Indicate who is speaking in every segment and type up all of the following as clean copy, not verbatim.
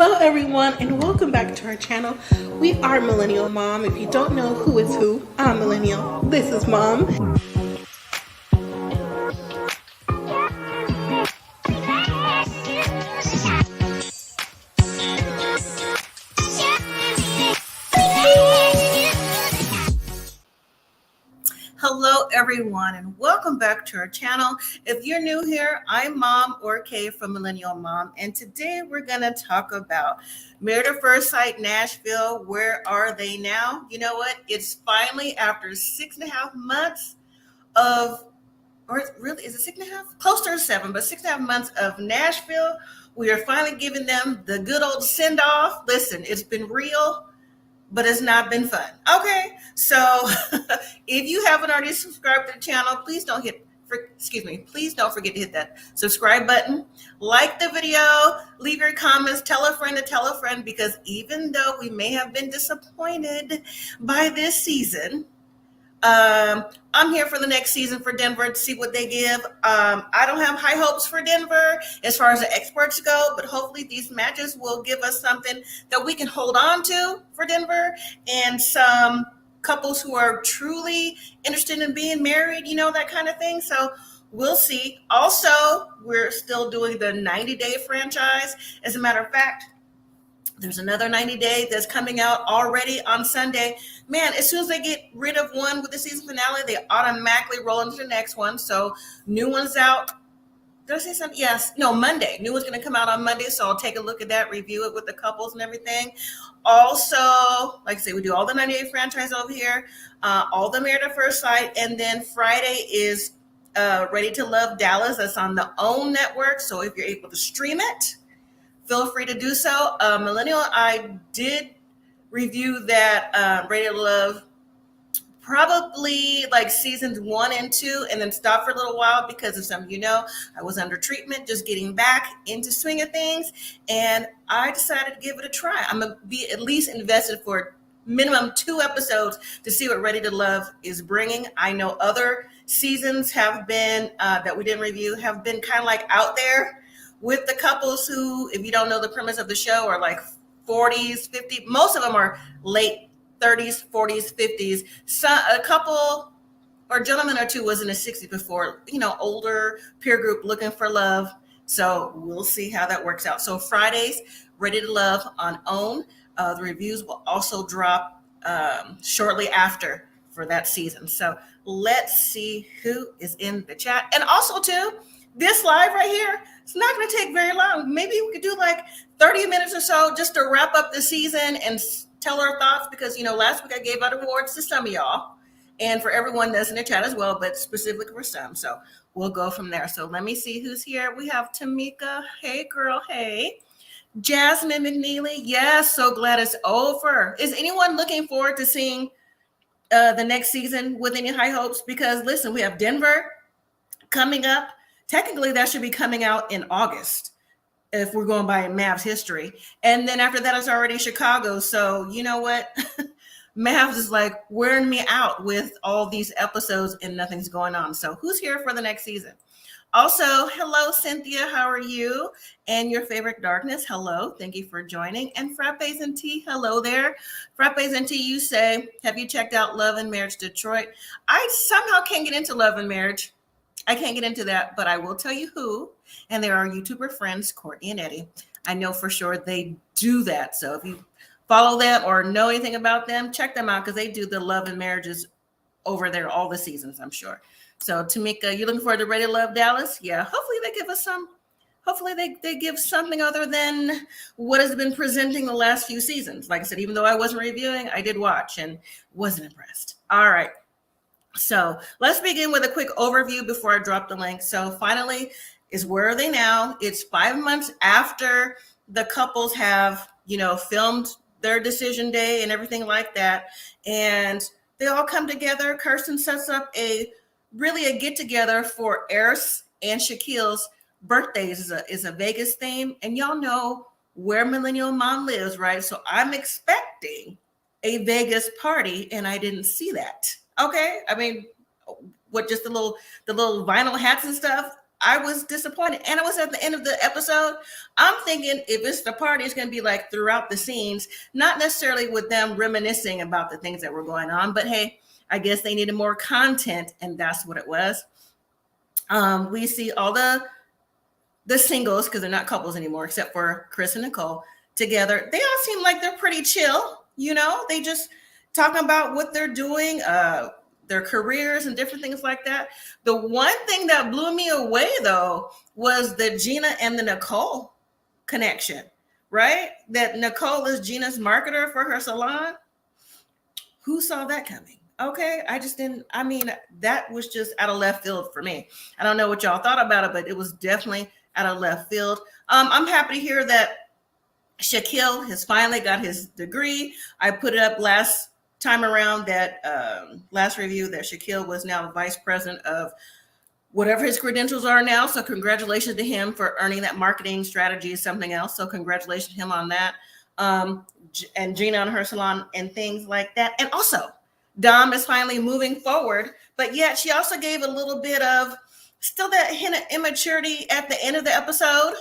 Speaker 1: Hello everyone and welcome back to our channel. We are Millennial Mom. If you don't know who is who, I'm Millennial. This is Mom.
Speaker 2: Hello everyone and welcome back to our channel. If you're new here, I'm Mom or Kay from Millennial Mom, and today we're going to talk about Married at First Sight Nashville. Where are they now? You know what? It's finally after 6.5 months of, or really, is it 6.5? Close to 7, but 6.5 months of Nashville. We are finally giving them the good old send off. Listen, it's been real, but it's not been fun. Okay, so if you haven't already subscribed to the channel, please don't forget to hit that subscribe button, like the video, leave your comments, tell a friend, because even though we may have been disappointed by this season, I'm here for the next season for Denver to see what they give. I don't have high hopes for Denver as far as the experts go, but hopefully these matches will give us something that we can hold on to for Denver and some couples who are truly interested in being married, that kind of thing. So we'll see. Also, we're still doing the 90-day franchise. As a matter of fact, there's another 90-day that's coming out already on Sunday. Man, as soon as they get rid of one with the season finale, they automatically roll into the next one. So new one's out. Did I say something? Yes. No, Monday. New one's going to come out on Monday. So I'll take a look at that, review it with the couples and everything. Also, like I say, we do all the 90-day franchise over here, all the Married at First Sight. And then Friday is Ready to Love Dallas. That's on the OWN network. So if you're able to stream it, feel free to do so. Millennial, I did review that Ready to Love, probably like seasons 1 and 2, and then stopped for a little while because of some, I was under treatment, just getting back into swing of things, and I decided to give it a try. I'm going to be at least invested for minimum 2 episodes to see what Ready to Love is bringing. I know other seasons have been, that we didn't review, have been kind of like out there with the couples who, if you don't know the premise of the show, are like 40s, 50s. Most of them are late 30s, 40s, 50s. So a couple or gentleman or two was in the 60s before, older peer group looking for love. So we'll see how that works out. So Fridays, Ready to Love on OWN. The reviews will also drop shortly after for that season. So let's see who is in the chat. And also too, this live right here, it's not going to take very long. Maybe we could do like 30 minutes or so just to wrap up the season and tell our thoughts, because, last week I gave out awards to some of y'all and for everyone that's in the chat as well, but specifically for some. So we'll go from there. So let me see who's here. We have Tamika. Hey, girl. Hey. Jasmine McNeely. Yes, so glad it's over. Is anyone looking forward to seeing the next season with any high hopes? Because, listen, we have Denver coming up. Technically, that should be coming out in August if we're going by MAFS history. And then after that, it's already Chicago. So you know what? MAFS is like wearing me out with all these episodes and nothing's going on. So who's here for the next season? Also, hello, Cynthia. How are you? And your favorite darkness. Hello. Thank you for joining. And Frappes and Tea. Hello there. Frappes and Tea, you say, have you checked out Love and Marriage Detroit? I somehow can't get into Love and Marriage. I can't get into that, but I will tell you who. And they're our YouTuber friends, Courtney and Eddie. I know for sure they do that. So if you follow them or know anything about them, check them out because they do the Love and Marriages over there all the seasons, I'm sure. So Tamika, you looking forward to Ready to Love Dallas? Yeah, hopefully they give us some. Hopefully they give something other than what has been presenting the last few seasons. Like I said, even though I wasn't reviewing, I did watch and wasn't impressed. All right. So let's begin with a quick overview before I drop the link. So finally is Where Are They Now? It's 5 months after the couples have, filmed their decision day and everything like that. And they all come together. Kirsten sets up a get together for Eris and Shaquille's birthdays is a Vegas theme. And y'all know where Millennial Mom lives, right? So I'm expecting a Vegas party and I didn't see that. Okay. I mean, what, just the little vinyl hats and stuff? I was disappointed. And it was at the end of the episode. I'm thinking if it's the party, it's going to be like throughout the scenes, not necessarily with them reminiscing about the things that were going on. But hey, I guess they needed more content, and that's what it was. We see all the singles, because they're not couples anymore, except for Chris and Nicole together. They all seem like they're pretty chill. They just talking about what they're doing, their careers and different things like that. The one thing that blew me away, though, was the Gina and the Nicole connection, right? That Nicole is Gina's marketer for her salon. Who saw that coming? Okay, I just didn't. I mean, that was just out of left field for me. I don't know what y'all thought about it, but it was definitely out of left field. I'm happy to hear that Shaquille has finally got his degree. I put it up last time around, that last review, that Shaquille was now vice president of whatever his credentials are now. So congratulations to him for earning that. Marketing strategy is something else. So congratulations to him on that. And Gina on her salon and things like that. And also, Dom is finally moving forward, but yet she also gave a little bit of still that hint of immaturity at the end of the episode.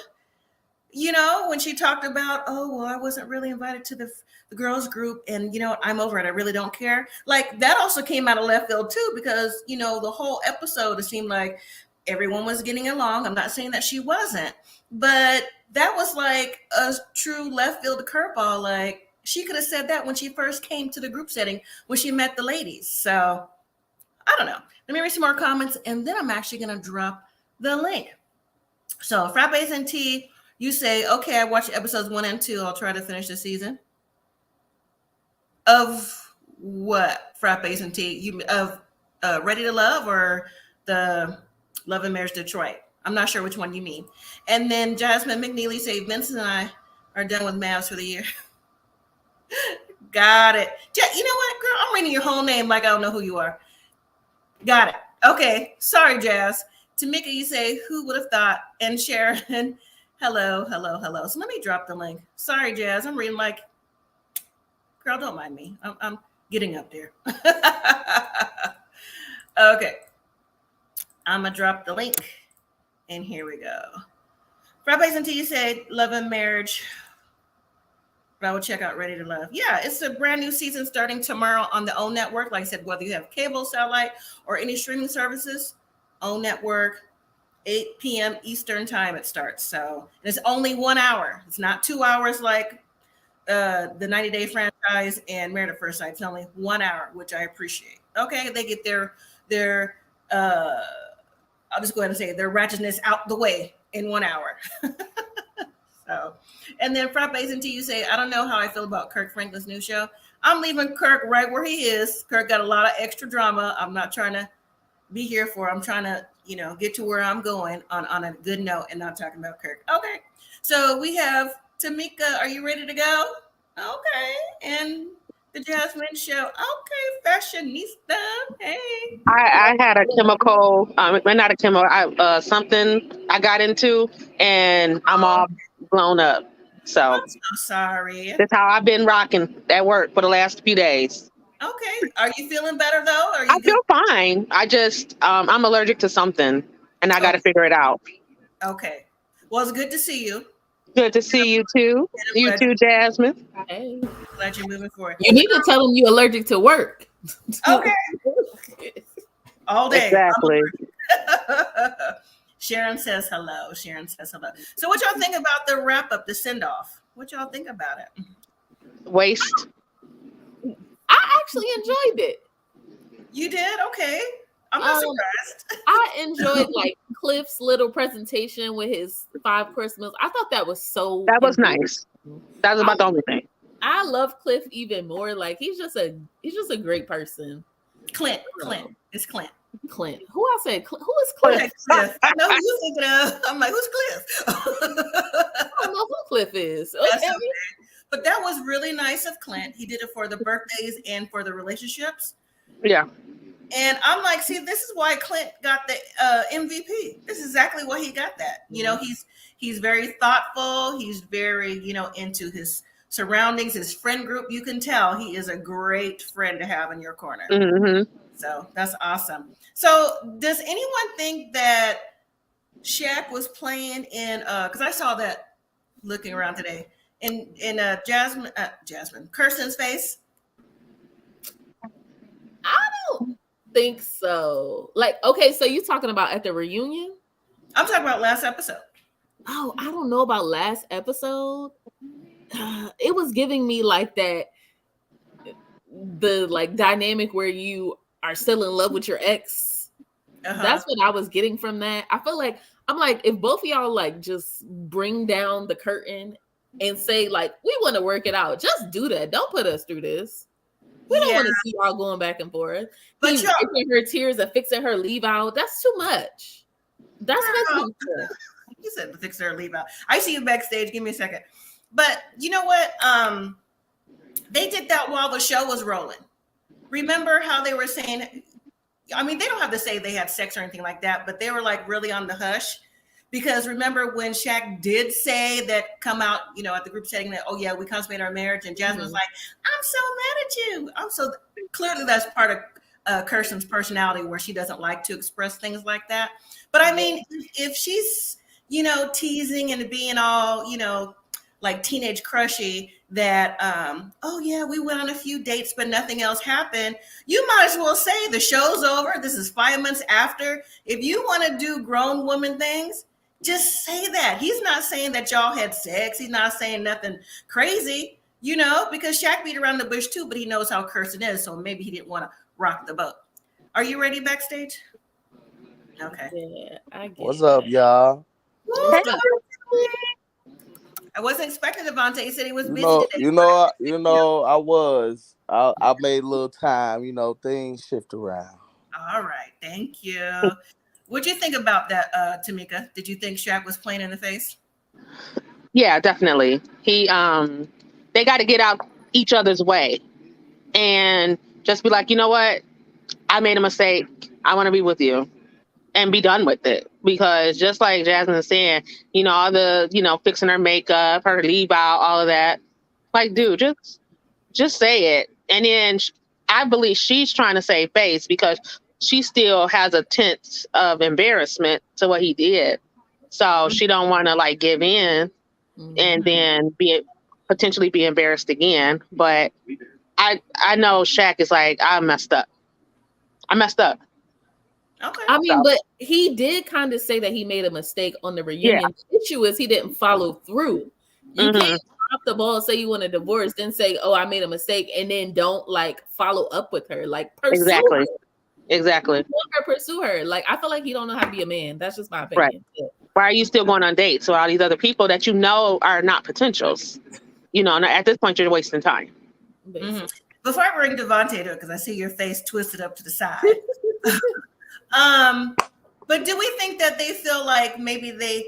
Speaker 2: When she talked about, oh, well, I wasn't really invited to the girls group, and I'm over it. I really don't care. Like, that also came out of left field too, because the whole episode, it seemed like everyone was getting along. I'm not saying that she wasn't, but that was like a true left field curveball. Like, she could have said that when she first came to the group setting, when she met the ladies. So I don't know. Let me read some more comments, and then I'm actually going to drop the link. So Frappes and Tea, you say, okay, I watched episodes 1 and 2. I'll try to finish the season. Of what? Frappes and Tea? You of Ready to Love, or the Love and Marriage Detroit? I'm not sure which one you mean. And then Jasmine McNeely say, Vincent and I are done with MAFS for the year. Got it. You know what, girl? I'm reading your whole name like I don't know who you are. Got it. Okay. Sorry, Jazz. Tamika, you say, who would have thought? And Sharon, hello. So let me drop the link. Sorry, Jazz. I'm reading like, girl, don't mind me. I'm getting up there. Okay. I'm going to drop the link. And here we go. Frappes and Tea, you said Love and Marriage. But I will check out Ready to Love. Yeah, it's a brand new season starting tomorrow on the OWN Network. Like I said, whether you have cable, satellite, or any streaming services, OWN Network, 8 p.m. Eastern time it starts. So it's only 1 hour. It's not 2 hours like the 90-Day Franchise and Married at First Sight. It's only 1 hour, which I appreciate. Okay, they get their I'll just go ahead and say their ratchetness out the way in 1 hour. So, and then Frappes and Tea, you say, I don't know how I feel about Kirk Franklin's new show. I'm leaving Kirk right where he is. Kirk got a lot of extra drama. I'm not trying to be here for. I'm trying to, get to where I'm going on a good note and not talking about Kirk. Okay. So we have Tamika. Are you ready to go? Okay. And the Jasmine Show. Okay. Fashionista. Hey.
Speaker 3: I had a chemical, not a chemical, something I got into, and I'm all blown up. So
Speaker 2: I'm so sorry.
Speaker 3: that's how I've been rocking at work for the last few days.
Speaker 2: Okay. Are you feeling better though?
Speaker 3: I feel fine. I just, I'm allergic to something, and I got to figure it out.
Speaker 2: Okay. Well, it's good to see you.
Speaker 3: Good to see you too. You too, Jasmine.
Speaker 4: Hey.
Speaker 2: Glad you're moving forward.
Speaker 4: You need to tell them you're allergic to work.
Speaker 2: Okay. All day.
Speaker 3: Exactly.
Speaker 2: Sharon says hello. So what y'all think about the wrap up, the send off? What y'all think about it?
Speaker 3: Waste.
Speaker 4: I actually enjoyed it.
Speaker 2: You did? Okay. I'm not surprised.
Speaker 4: I enjoyed like Cliff's little presentation with his 5-course meals. I thought that was so.
Speaker 3: That was nice. That was about the only thing.
Speaker 4: I love Cliff even more. Like he's just a great person.
Speaker 2: Clint. It's Clint.
Speaker 4: Clint. Who I said? Who is Cliff?
Speaker 2: Cliff. I know who you're thinking of. I'm like, who's Cliff?
Speaker 4: I don't know who Cliff is. Okay.
Speaker 2: That's okay. But that was really nice of Clint. He did it for the birthdays and for the relationships.
Speaker 3: Yeah.
Speaker 2: And I'm like, see, this is why Clint got the MVP. This is exactly why he got that. He's very thoughtful. He's very, into his surroundings, his friend group. You can tell he is a great friend to have in your corner.
Speaker 3: Mm-hmm.
Speaker 2: So that's awesome. So does anyone think that Shaq was playing in because I saw that looking around today in Jasmine Kirsten's face.
Speaker 4: I don't think so. Like, okay, so you talking about at the reunion?
Speaker 2: I'm talking about last episode.
Speaker 4: Oh, I don't know about last episode. It was giving me like that, the like dynamic where you are still in love with your ex. That's what I was getting from that. I feel like I'm like, if both of y'all like just bring down the curtain and say like, we want to work it out, just do that. Don't put us through this. We don't want to see y'all going back and forth.
Speaker 2: But
Speaker 4: He's fixing her tears and fixing her leave out. That's too much. That's what
Speaker 2: you said. Fix her leave out. I see you backstage. Give me a second. But you know what? They did that while the show was rolling. Remember how they were saying? I mean, they don't have to say they had sex or anything like that, but they were like really on the hush. Because remember when Shaq did say that, come out, you know, at the group setting that, oh yeah, we consummated our marriage, and Jasmine was like, I'm so mad at you. I'm so clearly that's part of Kirsten's personality where she doesn't like to express things like that. But I mean, if she's, you know, teasing and being all, you know, like teenage crushy that, oh yeah, we went on a few dates, but nothing else happened. You might as well say the show's over. This is 5 months after. If you want to do grown woman things, just say that. He's not saying that y'all had sex. He's not saying nothing crazy, you know, because Shaq beat around the bush too, but he knows how Kirsten is. So maybe he didn't want to rock the boat. Are you ready backstage? Okay.
Speaker 4: Yeah, I get
Speaker 5: What's up, y'all?
Speaker 2: I wasn't expecting Devontae. He said he was busy today.
Speaker 5: I was. I made a little time. You know, things shift around.
Speaker 2: All right. Thank you. What'd you think about that, Tamika? Did you think Shaq was playing in the face?
Speaker 3: Yeah, definitely. They got to get out each other's way and just be like, you know what? I made a mistake. I want to be with you and be done with it. Because just like Jasmine is saying, you know, all the, you know, fixing her makeup, her leave out, all of that. Like, dude, just say it. And then I believe she's trying to save face because she still has a sense of embarrassment to what he did. So she don't want to like give in and then potentially be embarrassed again. But I know Shaq is like, I messed up.
Speaker 2: Okay.
Speaker 4: I mean, but he did kind of say that he made a mistake on the reunion. Yeah. The issue is he didn't follow through. You can't drop the ball, say you want a divorce, then say, oh, I made a mistake, and then don't like follow up with her. Like pursue her.
Speaker 3: Exactly.
Speaker 4: Let her pursue her. Like I feel like he don't know how to be a man. That's just my opinion.
Speaker 3: Right. Yeah. Why are you still going on dates with all these other people that you know are not potentials? You know, and at this point you're wasting time.
Speaker 2: Before I bring Devontae to it, because I see your face twisted up to the side. But do we think that they feel like maybe they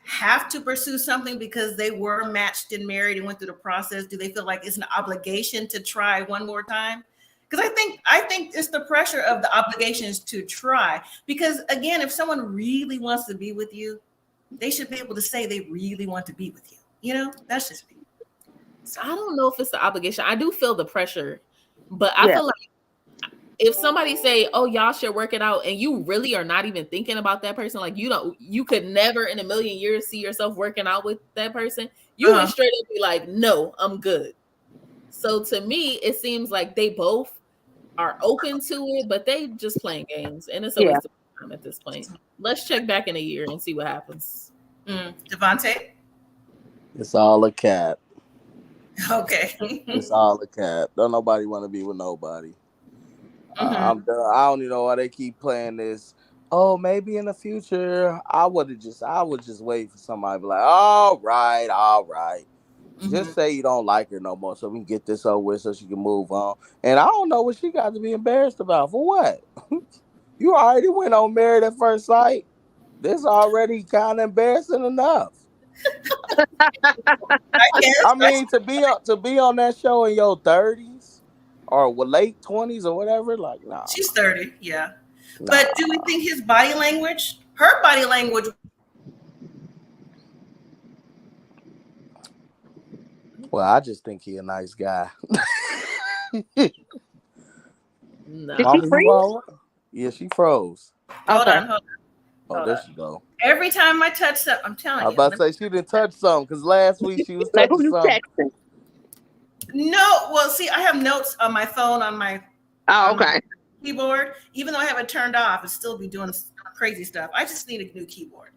Speaker 2: have to pursue something because they were matched and married and went through the process? Do they feel like it's an obligation to try one more time? Because I think it's the pressure of the obligations to try. Because again, if someone really wants to be with you, they should be able to say they really want to be with you. You know, that's just me.
Speaker 4: So I don't know if it's the obligation. I do feel the pressure, but I feel like if somebody say, oh, y'all should work it out, and you really are not even thinking about that person, like you could never in a million years see yourself working out with that person, you would straight up be like, no, I'm good. So to me, it seems like they both are open to it, but they just playing games, and it's a waste of time at this point. Let's check back in a year and see what happens.
Speaker 2: Devontae?
Speaker 5: It's all a cap.
Speaker 2: Okay.
Speaker 5: It's all a cap. Don't nobody want to be with nobody. I'm done. I don't even know why they keep playing this. Oh, maybe in the future, I would just wait for somebody to be like, all right. Just say you don't like her no more so we can get this over with so she can move on. And I don't know what she got to be embarrassed about. For what? You already went on Married at First Sight. This already kind of embarrassing enough. I mean, to be on that show in your 30s or late 20s or whatever, like, nah.
Speaker 2: She's 30, yeah. Nah. But do we think her body language?
Speaker 5: Well, I just think he's a nice guy.
Speaker 3: No. Did she freeze?
Speaker 5: Yeah, she froze.
Speaker 2: Hold on.
Speaker 5: Oh, there she go.
Speaker 2: Every time I touch something, I'm
Speaker 5: I
Speaker 2: telling
Speaker 5: was
Speaker 2: you.
Speaker 5: about to say she didn't touch something because last week she was
Speaker 3: Like, who
Speaker 5: touching
Speaker 3: you
Speaker 5: something.
Speaker 3: texting?
Speaker 2: No, well, see, I have notes on my phone on my
Speaker 3: Oh, okay.
Speaker 2: keyboard. Even though I have it turned off, it still be doing crazy stuff. I just need a new keyboard.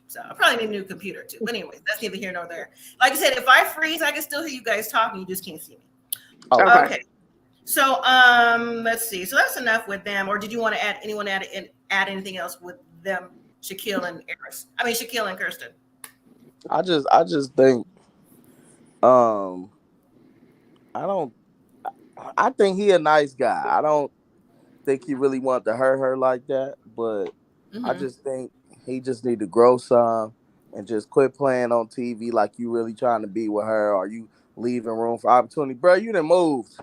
Speaker 2: So I probably need a new computer too. But anyways, that's neither here nor there. Like I said, if I freeze, I can still hear you guys talking. You just can't see me.
Speaker 5: Oh,
Speaker 2: Okay. So let's see. So that's enough with them. Or did you want to add anything else with them, Shaquille and Eris? I mean Shaquille and Kirsten.
Speaker 5: I just think I think he a nice guy. I don't think he really wanted to hurt her like that, but I just think he just need to grow some and just quit playing on TV like you really trying to be with her, or you leaving room for opportunity. Bro, you done moved.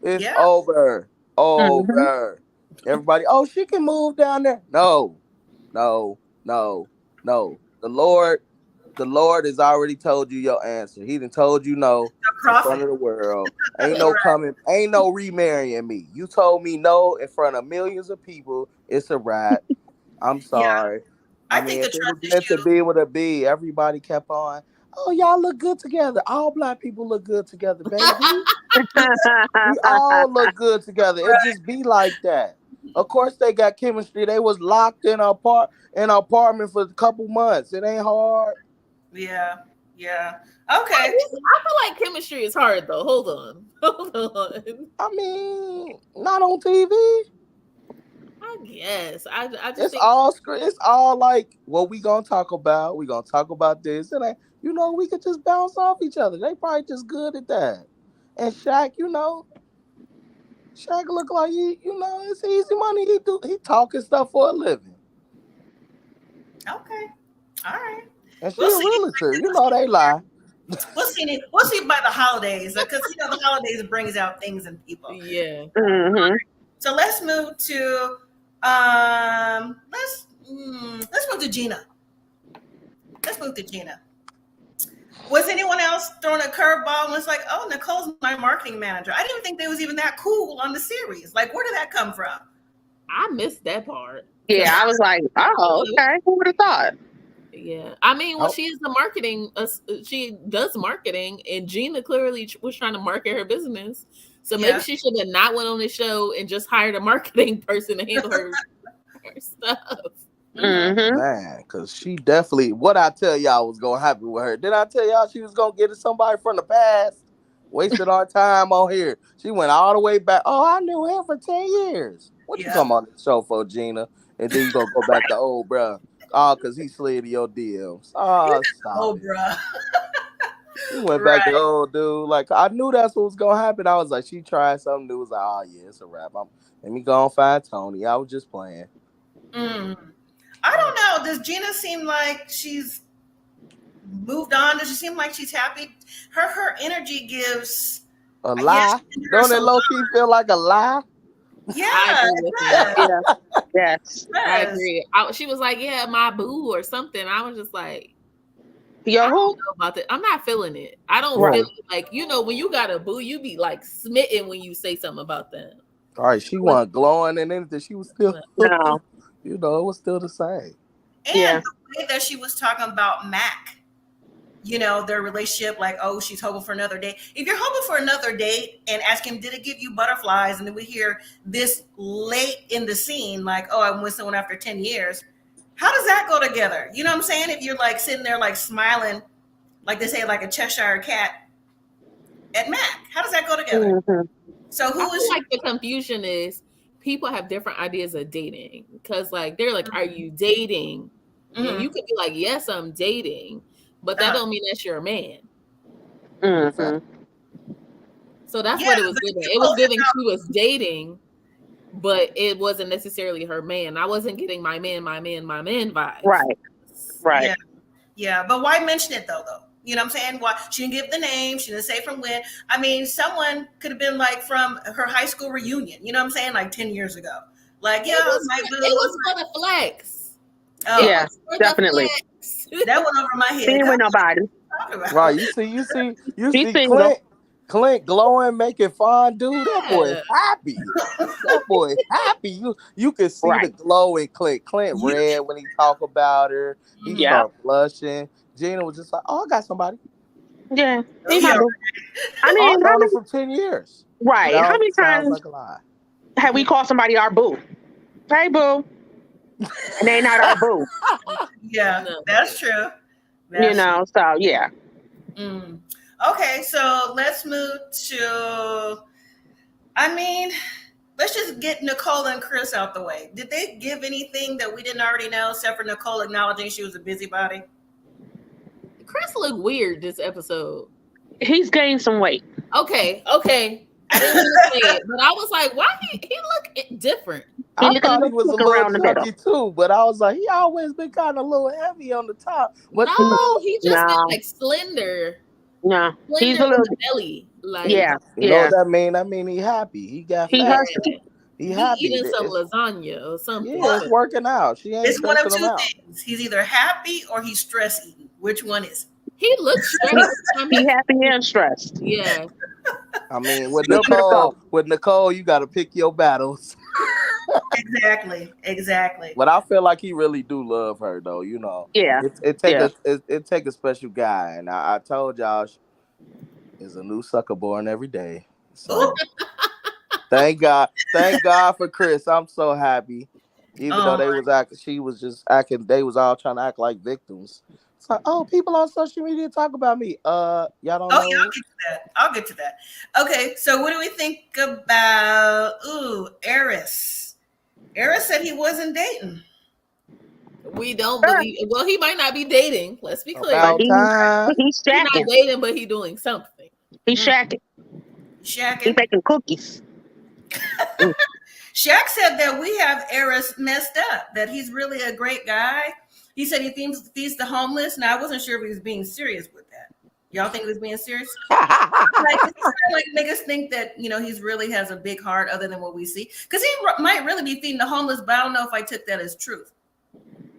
Speaker 5: It's over. Over. Everybody, oh, she can move down there. No. The Lord has already told you your answer. He done told you no in front of the world. Ain't no coming, ain't no remarrying me. You told me no in front of millions of people. It's a wrap. I'm sorry. I mean, if it was meant to be, would it be? Everybody kept on. Oh, y'all look good together. All black people look good together, baby. We all look good together. It just be like that. Of course, they got chemistry. They was locked in an apartment for a couple months. It ain't hard.
Speaker 2: Yeah. Okay.
Speaker 4: I feel like chemistry is hard though. Hold on.
Speaker 5: I mean, not on TV.
Speaker 4: I guess. I just
Speaker 5: it's
Speaker 4: think
Speaker 5: all like what we gonna talk about. We gonna talk about this, and we could just bounce off each other. They probably just good at that. And Shaq, Shaq look like it's easy money. He talking stuff for a living.
Speaker 2: Okay. All right.
Speaker 5: And she a realtor. They lie.
Speaker 2: We'll see by the holidays, because the holidays brings out things in people.
Speaker 4: Yeah.
Speaker 2: So let's move to let's move to Gina. Was anyone else throwing a curveball and was like, oh, Nicole's my marketing manager? I didn't think they was even that cool on the series. Like, where did that come from?
Speaker 4: I missed that part.
Speaker 3: Yeah, I was like, oh, okay. Who would have thought?
Speaker 4: Yeah, I mean, well, she is the marketing. She does marketing, and Gina clearly was trying to market her business. So maybe she should have not went on the show and just hired a marketing person to handle her stuff.
Speaker 5: Man, because she definitely, what I tell y'all was going to happen with her. Did I tell y'all she was going to get somebody from the past? Wasted our time on here. She went all the way back. Oh, I knew him for 10 years. What you talking about the show for, Gina? And then you going to go back to old bruh. Oh, because he slid your DMs. Oh, stop it.
Speaker 2: Bruh.
Speaker 5: He went back to old dude. Like, I knew that's what was going to happen. I was like, she tried something new. Was like, oh, yeah, it's a wrap. Let me go and find Tony. I was just playing.
Speaker 2: I don't know. Does Gina seem like she's moved on? Does she seem like she's happy? Her energy gives
Speaker 5: a lie. Don't it low key feel like a lie?
Speaker 2: Yeah.
Speaker 3: Yes.
Speaker 4: I agree. She was like, yeah, my boo or something. I was just like,
Speaker 3: yo,
Speaker 4: I don't know about that. I'm not feeling it. I don't feel it. Like, when you got a boo, you be like smitten when you say something about them.
Speaker 5: All right, she wasn't glowing and anything. She was still
Speaker 3: no.
Speaker 5: It was still the same.
Speaker 2: And the way that she was talking about Mac, their relationship, like, oh, she's hoping for another date. If you're hoping for another date and ask him, did it give you butterflies? And then we hear this late in the scene, like, oh, I'm with someone after 10 years. How does that go together? You know what I'm saying? If you're like sitting there, like smiling, like they say, like a Cheshire cat at Mac, how does that go together? So
Speaker 4: like the confusion is people have different ideas of dating, because like they're like, are you dating? And you could be like, yes, I'm dating, but that don't mean that's your man. So that's what it was giving. It was giving she was dating, but it wasn't necessarily her man. I wasn't getting my man vibes.
Speaker 3: Right.
Speaker 2: Yeah. But why mention it though? You know what I'm saying? Why she didn't give the name? She didn't say from when. I mean, someone could have been like from her high school reunion. You know what I'm saying? Like 10 years ago. Like, yeah,
Speaker 4: it was for the flex.
Speaker 2: Oh,
Speaker 3: yeah, definitely.
Speaker 2: That went over my head.
Speaker 3: Ain't with nobody.
Speaker 5: Right. You see, Clint glowing, making fondue. That boy
Speaker 4: Yeah.
Speaker 5: happy. That boy happy. You can see the
Speaker 3: Right.
Speaker 5: glow in Clint. Clint
Speaker 2: You
Speaker 5: red when he talk about her. He
Speaker 2: Mhm.
Speaker 3: Yeah.
Speaker 5: start blushing. Gina was just like, "Oh, I got somebody."
Speaker 3: Yeah.
Speaker 2: Oh,
Speaker 3: He my
Speaker 2: yeah.
Speaker 3: boo. I
Speaker 5: I've
Speaker 3: mean,
Speaker 5: known her for 10 years.
Speaker 3: right. How
Speaker 5: That
Speaker 3: many
Speaker 5: sounds
Speaker 3: times
Speaker 5: like a lie.
Speaker 3: have we called somebody our boo? Hey, boo. And they not our boo.
Speaker 2: Yeah,
Speaker 4: No.
Speaker 2: that's true.
Speaker 3: You
Speaker 2: That's
Speaker 3: know, so yeah.
Speaker 2: mm. Okay, so let's move to, I mean, let's just get Nicole and Chris out the way. Did they give anything that we didn't already know, except for Nicole acknowledging she was a busybody?
Speaker 4: Chris looked weird this episode.
Speaker 3: He's gained some weight.
Speaker 4: Okay. I didn't want to say it, but I was like, why he look different?
Speaker 3: He
Speaker 5: I
Speaker 3: look a
Speaker 5: thought he
Speaker 3: little
Speaker 5: was a
Speaker 3: thick
Speaker 5: little
Speaker 3: around the middle.
Speaker 5: chunky too, but I was like, he always been kind of a little heavy on the top. But you
Speaker 4: No, he just been
Speaker 3: No,
Speaker 4: like slender
Speaker 3: no. He's
Speaker 4: in
Speaker 3: a little,
Speaker 4: the belly. Like,
Speaker 3: yeah,
Speaker 5: know
Speaker 3: yeah.
Speaker 5: what that mean? That mean he happy. He got
Speaker 3: He
Speaker 4: yeah,
Speaker 5: fat.
Speaker 3: husky.
Speaker 5: He
Speaker 4: he
Speaker 5: happy.
Speaker 4: eating some lasagna or something.
Speaker 5: Yeah, it's working out. She ain't
Speaker 2: It's one of
Speaker 5: stressing him
Speaker 2: two
Speaker 5: out.
Speaker 2: things. He's either happy or he's stress eating. Which one is it?
Speaker 4: He looks stressed.
Speaker 3: He happy and stressed.
Speaker 4: Yeah.
Speaker 5: I mean,
Speaker 3: A little bit of both.
Speaker 5: with Nicole, you got to pick your battles.
Speaker 2: Exactly.
Speaker 5: But I feel like he really do love her, though. You know,
Speaker 3: Yeah,
Speaker 5: it
Speaker 3: yeah.
Speaker 5: take a special guy, and I told y'all, there's a new sucker born every day. So thank God for Chris. I'm so happy. Even though she was just acting, they was all trying to act like victims. It's like, oh, people on social media talk about me. Y'all don't
Speaker 2: Oh,
Speaker 5: know.
Speaker 2: yeah, I'll get to that. Okay, so what do we think about Eris? Eris said he wasn't dating.
Speaker 4: We don't believe. Well, he might not be dating. Let's be clear.
Speaker 5: About
Speaker 3: He's
Speaker 5: time.
Speaker 3: he's
Speaker 4: He's not
Speaker 3: shacking.
Speaker 4: dating, but he's doing something.
Speaker 3: He's shacking. He's
Speaker 2: Shacking.
Speaker 3: making cookies.
Speaker 2: Shaq said that we have Eris messed up, that he's really a great guy. He said he feeds the homeless. Now, I wasn't sure if he was being serious with that. Y'all think he was being serious? Like make us think that, he's really has a big heart other than what we see. Because he might really be feeding the homeless, but I don't know if I took that as truth.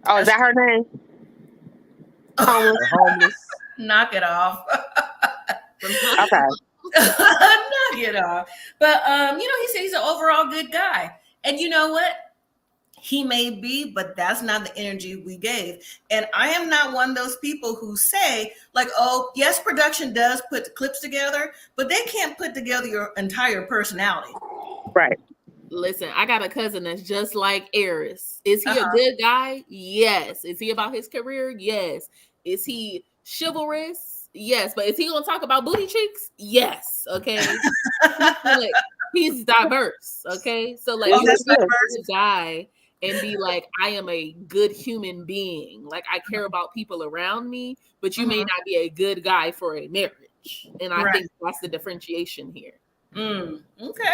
Speaker 3: Oh, is that her name?
Speaker 5: Homeless.
Speaker 2: Knock it off.
Speaker 3: Okay.
Speaker 2: Knock it off. But he said he's an overall good guy. And you know what? He may be, but that's not the energy we gave. And I am not one of those people who say, like, oh, yes, production does put the clips together, but they can't put together your entire personality.
Speaker 3: Right.
Speaker 4: Listen, I got a cousin that's just like Eris. Is he a good guy? Yes. Is he about his career? Yes. Is he chivalrous? Yes. But is he gonna talk about booty cheeks? Yes. Okay. He's diverse. Okay. So like, you
Speaker 2: That's
Speaker 4: can be
Speaker 2: diverse.
Speaker 4: a guy and be like, I am a good human being. Like, I care about people around me, but you may not be a good guy for a marriage. And I think that's the differentiation here.
Speaker 2: Okay.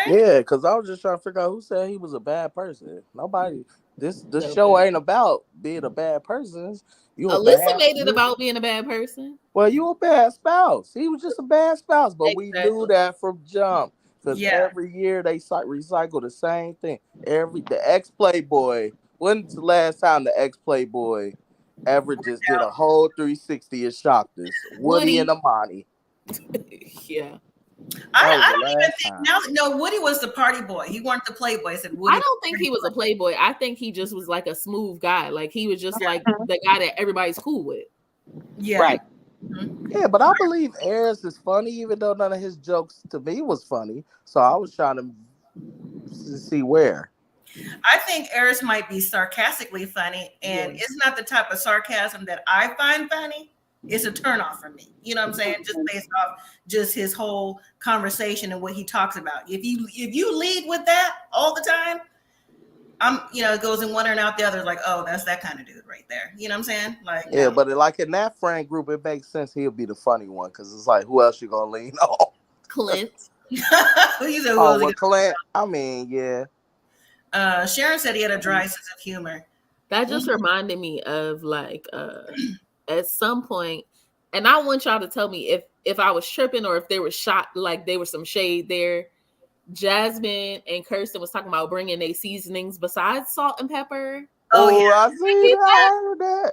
Speaker 5: Yeah, because I was just trying to figure out who said he was a bad person. Nobody. This show ain't about being a bad person.
Speaker 4: Alyssa made it about being a bad person.
Speaker 5: Well, you a bad spouse. He was just a bad spouse, but we knew that from jump. Because every year they recycle the same thing. The ex-Playboy. When's the last time the ex-Playboy ever just did a whole 360 and shocked us? Woody and Amani.
Speaker 4: Yeah.
Speaker 2: I don't even think no, Woody was the party boy. He weren't the Playboy. I said Woody.
Speaker 4: I don't think he was a Playboy. I think he just was like a smooth guy. Like he was just like the guy that everybody's cool with.
Speaker 2: Yeah.
Speaker 3: Right.
Speaker 5: Yeah, but I believe Eris is funny, even though none of his jokes to me was funny. So I was trying to see where.
Speaker 2: I think Eris might be sarcastically funny, and it's not the type of sarcasm that I find funny. It's a turnoff for me. You know what I'm saying? Just based off just his whole conversation and what he talks about. If you lead with that all the time, it goes in one ear and out the other. Like, oh, that's that kind of dude right there. You know what I'm saying? Like,
Speaker 5: yeah, but like in that friend group, it makes sense he'll be the funny one because it's like, who else you gonna lean on?
Speaker 4: Clint.
Speaker 5: Clint. I mean, yeah.
Speaker 2: Sharon said he had a dry sense of humor.
Speaker 4: That just reminded me of like at some point, and I want y'all to tell me if I was tripping or if they were shot, like there was some shade there. Jasmine and Kirsten was talking about bringing their seasonings besides salt and pepper.
Speaker 5: I heard that.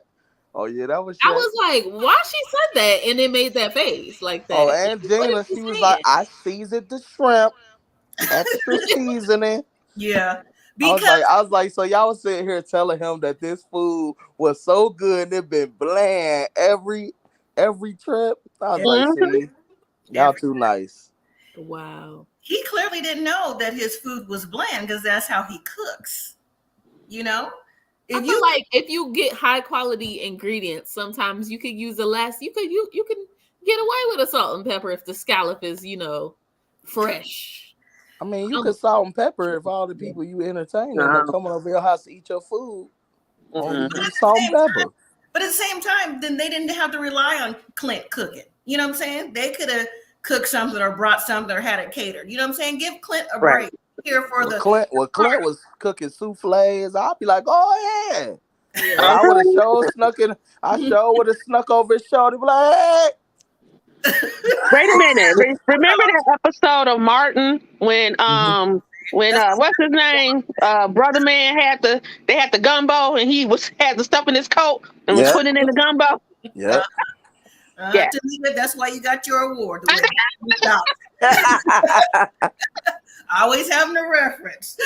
Speaker 5: Oh yeah, that was
Speaker 4: I
Speaker 5: Shay.
Speaker 4: was like, why she said that, and it made that face like that.
Speaker 5: Oh,
Speaker 4: Like,
Speaker 5: and
Speaker 4: what is
Speaker 5: Gina,
Speaker 4: she
Speaker 5: she was like,
Speaker 4: saying?
Speaker 5: I seasoned the shrimp, extra seasoning.
Speaker 2: Yeah.
Speaker 5: I
Speaker 2: Because
Speaker 5: was like, so y'all was sitting here telling him that this food was so good and it been bland every trip. I was like,
Speaker 3: Mhm.
Speaker 5: see, y'all
Speaker 2: every
Speaker 5: too nice.
Speaker 4: Wow.
Speaker 2: he clearly didn't know that his food was bland because that's how he cooks. You know?
Speaker 4: I
Speaker 2: If
Speaker 4: feel
Speaker 2: you
Speaker 4: like if you get high quality ingredients, sometimes you could use a less. You can get away with a salt and pepper if the scallop is fresh.
Speaker 5: I mean, you
Speaker 4: Um,
Speaker 5: could salt and pepper if all the people you entertaining are
Speaker 3: No.
Speaker 5: coming over your house to eat your food. Only
Speaker 3: Mhm.
Speaker 5: use salt and pepper.
Speaker 2: But at the same time, then they didn't have to rely on Clint cooking. You know what I'm saying? They could have cooked something or brought something or had it catered. You know what I'm saying? Give Clint a
Speaker 3: Right.
Speaker 2: break here for the
Speaker 5: Clint was cooking souffles, I'll be like, oh yeah.
Speaker 4: yeah.
Speaker 5: But I would have sure snuck in. I sure would have snuck over his shoulder. Be like, hey.
Speaker 3: Wait a minute. Remember that episode of Martin when what's his name? Brother Man they had the gumbo and he had the stuff in his coat and was
Speaker 5: Yep.
Speaker 3: putting it in the gumbo.
Speaker 5: Yep.
Speaker 3: Yeah.
Speaker 2: Tamika, that's why you got your award. The way you always having a reference.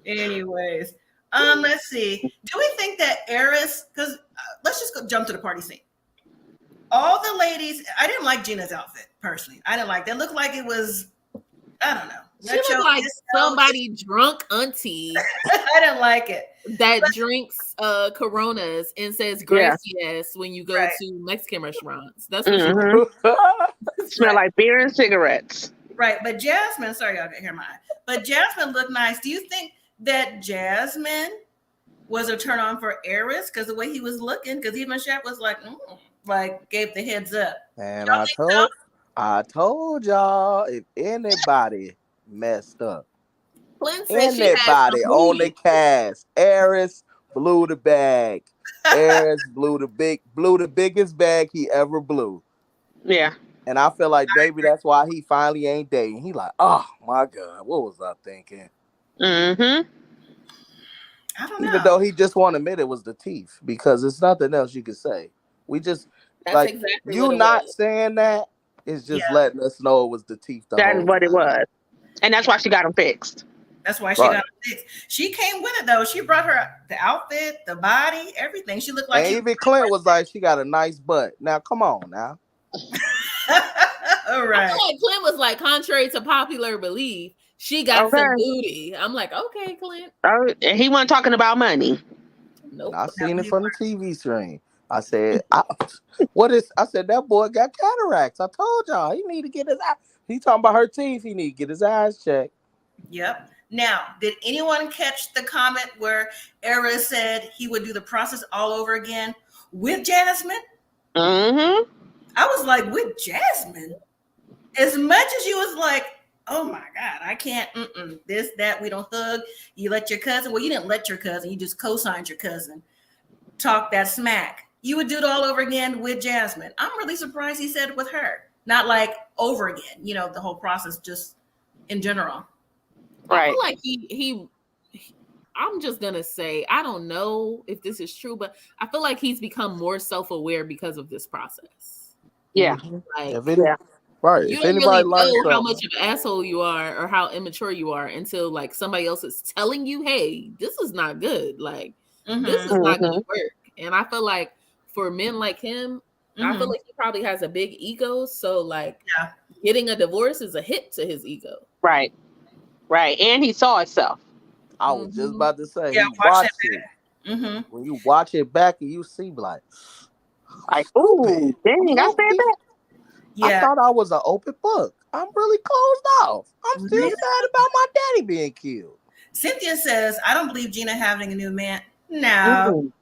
Speaker 2: Anyways, let's see. Do we think that Eris? Because let's just jump to the party scene. All the ladies, I didn't like Gina's outfit personally. I didn't like that. Looked like it was, I don't know.
Speaker 4: She looked like somebody drunk auntie
Speaker 2: I didn't like it.
Speaker 4: that drinks Coronas and says gracias when you go to Mexican restaurants. That's what she
Speaker 3: Smell like beer and cigarettes.
Speaker 2: Right, but Jasmine, sorry, y'all can hear my eye. But Jasmine looked nice. Do you think that Jasmine was a turn on for Eris? Because the way he was looking, because even Shep was like gave the heads up.
Speaker 5: And I told y'all, if anybody messed up,
Speaker 4: Clint said she had
Speaker 5: anybody
Speaker 4: some
Speaker 5: on the
Speaker 4: booty.
Speaker 5: cast, Eris blew the bag. Eris blew the biggest bag he ever blew.
Speaker 3: Yeah.
Speaker 5: And I feel like maybe that's why he finally ain't dating. He like, oh my God, what was I thinking?
Speaker 3: Mm-hmm.
Speaker 2: I don't know.
Speaker 5: Even though he just won't admit it was the teeth, because there's nothing else you could say. We just
Speaker 4: That's exactly
Speaker 5: you
Speaker 4: what it
Speaker 5: not
Speaker 4: was.
Speaker 5: saying that is just letting us know it was the teeth.
Speaker 3: That is what it was. And that's why she got him fixed.
Speaker 2: That's why she got it fixed. She came with it though. She brought her the outfit, the body, everything. She looked like.
Speaker 5: And even Clint was like, she got a nice butt. Now come on now.
Speaker 2: All right.
Speaker 4: I feel like Clint was like, contrary to popular belief, she got some booty. I'm like, okay, Clint.
Speaker 3: And he wasn't talking about money.
Speaker 4: Nope.
Speaker 5: I seen it from the TV screen. I said, I said, that boy got cataracts. I told y'all he need to get his eye. He talking about her teeth. He need to get his eyes checked.
Speaker 2: Yep. Now, did anyone catch the comment where Eris said he would do the process all over again with Jasmine?
Speaker 3: Mm-hmm.
Speaker 2: I was like, with Jasmine? As much as you was like, oh my God, I can't, this, that, we don't hug. You let your cousin, well, you didn't let your cousin, you just co-signed your cousin, talk that smack. You would do it all over again with Jasmine. I'm really surprised he said it with her. Not like over again, the whole process just in general.
Speaker 4: Right. I feel like he I'm just gonna say, I don't know if this is true, but I feel like he's become more self-aware because of this process.
Speaker 3: Yeah.
Speaker 4: Like,
Speaker 5: right.
Speaker 4: You
Speaker 5: if
Speaker 4: don't
Speaker 5: anybody
Speaker 4: really know how much of an asshole you are or how immature you are until like somebody else is telling you, hey, this is not good. Like, this is not gonna work. And I feel like for men like him, I feel like he probably has a big ego. So like getting a divorce is a hit to his ego.
Speaker 3: Right. Right. And he saw himself.
Speaker 5: I was just about to say,
Speaker 2: he
Speaker 5: watched it. When you watch it back and you see like,
Speaker 3: oh, dang, I said that.
Speaker 2: Yeah.
Speaker 5: I thought I was an open book. I'm really closed off. I'm still sad about my daddy being killed.
Speaker 2: Cynthia says, I don't believe Gina having a new man. No.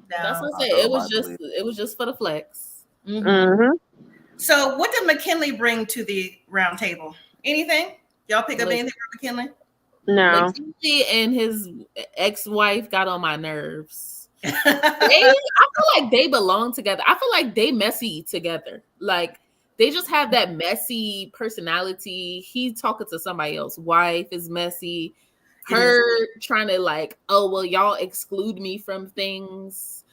Speaker 4: That's what I said. It was just for the flex.
Speaker 2: So what did McKinley bring to the round table? Anything? Y'all pick up anything from McKinley?
Speaker 3: No.
Speaker 4: McKinley and his ex-wife got on my nerves. I feel like they belong together. I feel like they messy together. Like they just have that messy personality. He talking to somebody else. Wife is messy. her trying to like, oh well, y'all exclude me from things.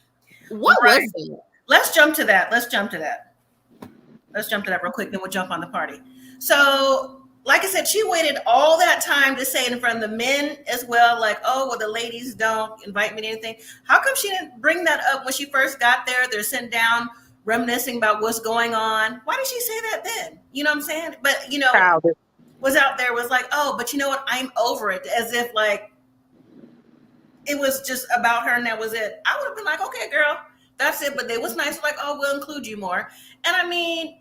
Speaker 4: What was it?
Speaker 2: Let's jump to that real quick, then we'll jump on the party. So, like I said, she waited all that time to say it in front of the men as well, like, oh, well, the ladies don't invite me to anything. How come she didn't bring that up when she first got there? They're sitting down reminiscing about what's going on. Why did she say that then? You know what I'm saying? But, was out there, was like, oh, but you know what? I'm over it. As if like it was just about her and that was it. I would have been like, okay, girl, that's it. But they was nice, like, oh, we'll include you more. And I mean,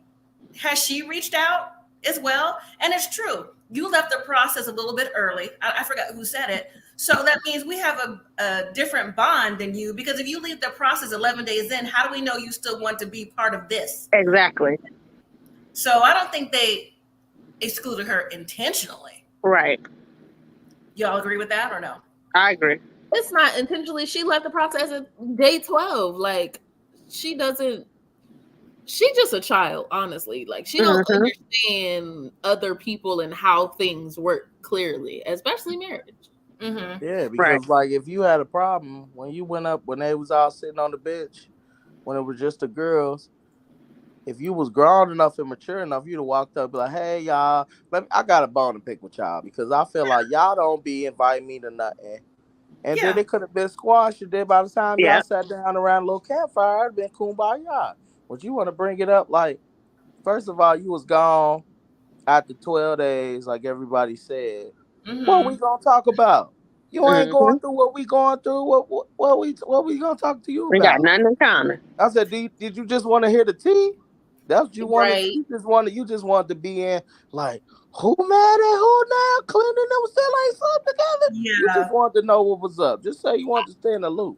Speaker 2: has she reached out as well? And it's true. You left the process a little bit early. I forgot who said it. So that means we have a different bond than you, because if you leave the process 11 days in, how do we know you still want to be part of this?
Speaker 3: Exactly.
Speaker 2: So I don't think they excluded her intentionally.
Speaker 3: Right.
Speaker 2: Y'all agree with that or no?
Speaker 3: I agree.
Speaker 4: It's not intentionally. She left the process at day 12. Like, she's just a child, honestly. Like, she don't understand other people and how things work clearly, especially marriage.
Speaker 2: Mm-hmm.
Speaker 5: Yeah, because like if you had a problem when you went up, when they was all sitting on the bench, when it was just the girls, if you was grown enough and mature enough, you'd have walked up and be like, hey, y'all, I got a bone to pick with y'all because I feel like y'all don't be inviting me to nothing. And then it could have been squashed. And then by the time y'all sat down around a little campfire, it'd been kumbaya. But you want to bring it up like, first of all, you was gone after 12 days, like everybody said.
Speaker 2: Mm-hmm.
Speaker 5: What we gonna talk about? You ain't going through what we going through. What we gonna talk to you about?
Speaker 3: We got nothing in common.
Speaker 5: I said, did you just want to hear the tea? That's what you wanted. Right. You just wanted to be in like, who mad at who now? Clinton and them still ain't something together. Yeah. You just wanted to know what was up. Just say you wanted to stay in the loop.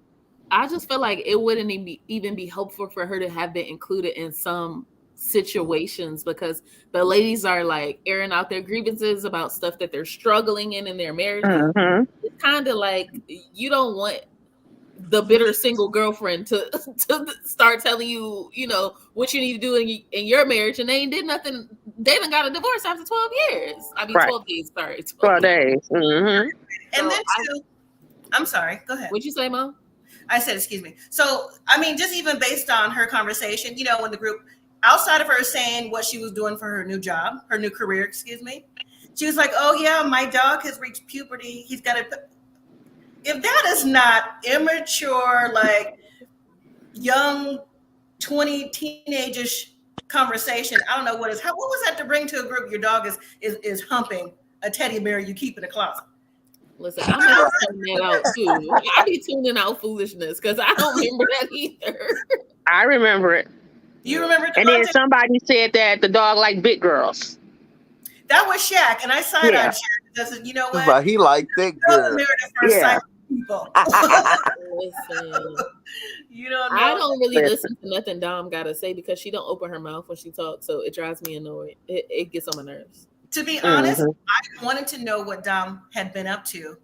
Speaker 4: I just feel like it wouldn't even be helpful for her to have been included in some situations, because the ladies are like airing out their grievances about stuff that they're struggling in their marriage. Mm-hmm. It's kind of like you don't want the bitter single girlfriend to start telling you, what you need to do in your marriage, and they ain't did nothing. They done got a divorce after 12 years. I mean, 12 days. Sorry,
Speaker 3: 12 days. Mm-hmm.
Speaker 2: And then I'm sorry. Go ahead.
Speaker 4: What'd you say, Mom?
Speaker 2: I said, excuse me. So, I mean, just even based on her conversation, in the group, outside of her saying what she was doing for her new job, her new career, excuse me, she was like, oh, yeah, my dog has reached puberty. He's got to. If that is not immature, like young 20 teenage-ish conversation, I don't know what is. What was that to bring to a group? Your dog is humping a teddy bear you keep in a closet.
Speaker 4: Listen, I'm gonna tune that out too. I be tuning out foolishness because I don't remember that either.
Speaker 3: I remember it.
Speaker 2: You remember it?
Speaker 3: And then somebody said that the dog liked big girls.
Speaker 2: That was Shaq, and I side on Shaq because you know what?
Speaker 5: But he liked thick girls.
Speaker 2: Married at first sight people.
Speaker 4: Listen,
Speaker 2: you don't know.
Speaker 4: I don't really listen to nothing Dom gotta say because she don't open her mouth when she talks, so it drives me annoyed. It gets on my nerves.
Speaker 2: To be honest, I wanted to know what Dom had been up to